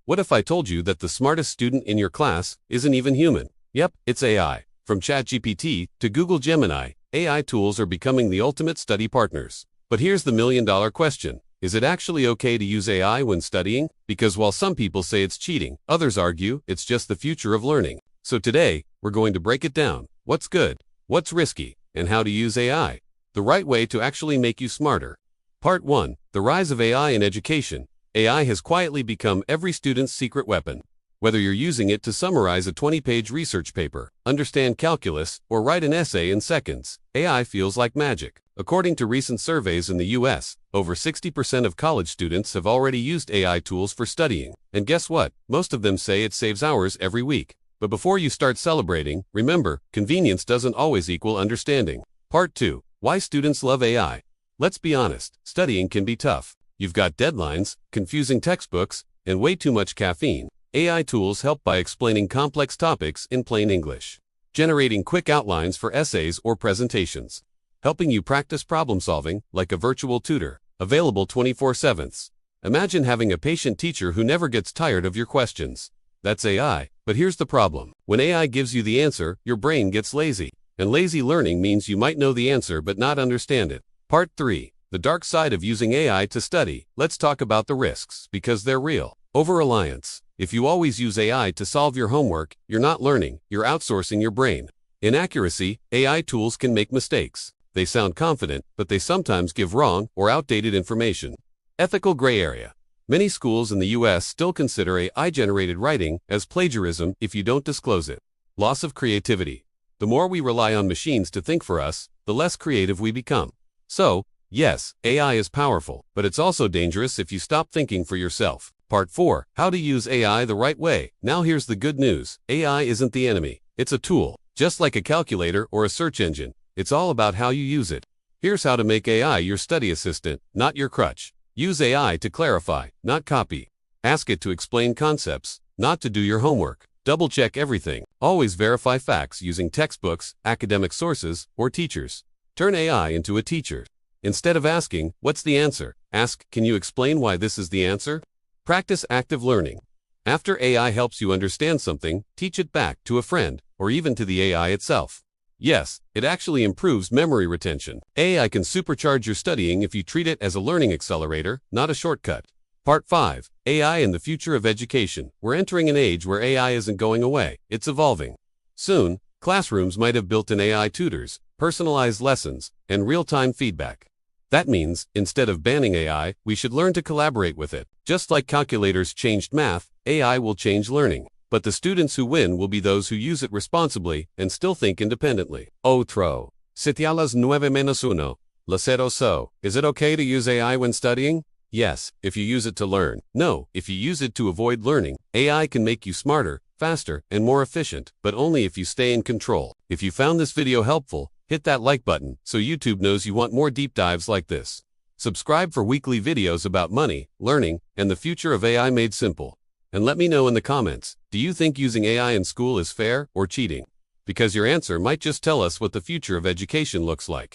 What if I told you that the smartest student in your class isn't even human? Yep, it's AI. From ChatGPT to Google Gemini, AI tools are becoming the ultimate study partners. But here's the million-dollar question. Is it actually okay to use AI when studying? Because while some people say it's cheating, others argue it's just the future of learning. So today, we're going to break it down. What's good? What's risky? And how to use AI the right way to actually make you smarter. Part 1. The rise of AI in education. AI has quietly become every student's secret weapon. Whether you're using it to summarize a 20-page research paper, understand calculus, or write an essay in seconds, AI feels like magic. According to recent surveys in the US, over 60% of college students have already used AI tools for studying. And guess what? Most of them say it saves hours every week. But before you start celebrating, remember, convenience doesn't always equal understanding. Part 2. Why students love AI. Let's be honest, studying can be tough. You've got deadlines, confusing textbooks, and way too much caffeine. AI tools help by explaining complex topics in plain English, generating quick outlines for essays or presentations, helping you practice problem solving like a virtual tutor, available 24/7. Imagine having a patient teacher who never gets tired of your questions. That's AI. But here's the problem. When AI gives you the answer, your brain gets lazy. And lazy learning means you might know the answer but not understand it. Part 3. The dark side of using AI to study. Let's talk about the risks, because they're real. Over-reliance. If you always use AI to solve your homework, you're not learning, you're outsourcing your brain. Inaccuracy. AI tools can make mistakes. They sound confident, but they sometimes give wrong or outdated information. Ethical gray area. Many schools in the US still consider AI-generated writing as plagiarism if you don't disclose it. Loss of creativity. The more we rely on machines to think for us, the less creative we become. So, yes, AI is powerful, but it's also dangerous if you stop thinking for yourself. Part 4. How to use AI the right way. Now here's the good news. AI isn't the enemy. It's a tool. Just like a calculator or a search engine, it's all about how you use it. Here's how to make AI your study assistant, not your crutch. Use AI to clarify, not copy. Ask it to explain concepts, not to do your homework. Double-check everything. Always verify facts using textbooks, academic sources, or teachers. Turn AI into a teacher. Instead of asking, "What's the answer?" ask, "Can you explain why this is the answer?" Practice active learning. After AI helps you understand something, teach it back to a friend, or even to the AI itself. Yes, it actually improves memory retention. AI can supercharge your studying if you treat it as a learning accelerator, not a shortcut. Part 5. AI and the future of education. We're entering an age where AI isn't going away, it's evolving. Soon, classrooms might have built-in AI tutors, personalized lessons, and real-time feedback. That means, instead of banning AI, we should learn to collaborate with it. Just like calculators changed math, AI will change learning. But the students who win will be those who use it responsibly and still think independently. Otro. Siete a las 9:-1. La cero so. Is it okay to use AI when studying? Yes, if you use it to learn. No, if you use it to avoid learning. AI can make you smarter, faster, and more efficient, but only if you stay in control. If you found this video helpful, hit that like button so YouTube knows you want more deep dives like this. Subscribe for weekly videos about money, learning, and the future of AI made simple. And let me know in the comments, do you think using AI in school is fair or cheating? Because your answer might just tell us what the future of education looks like.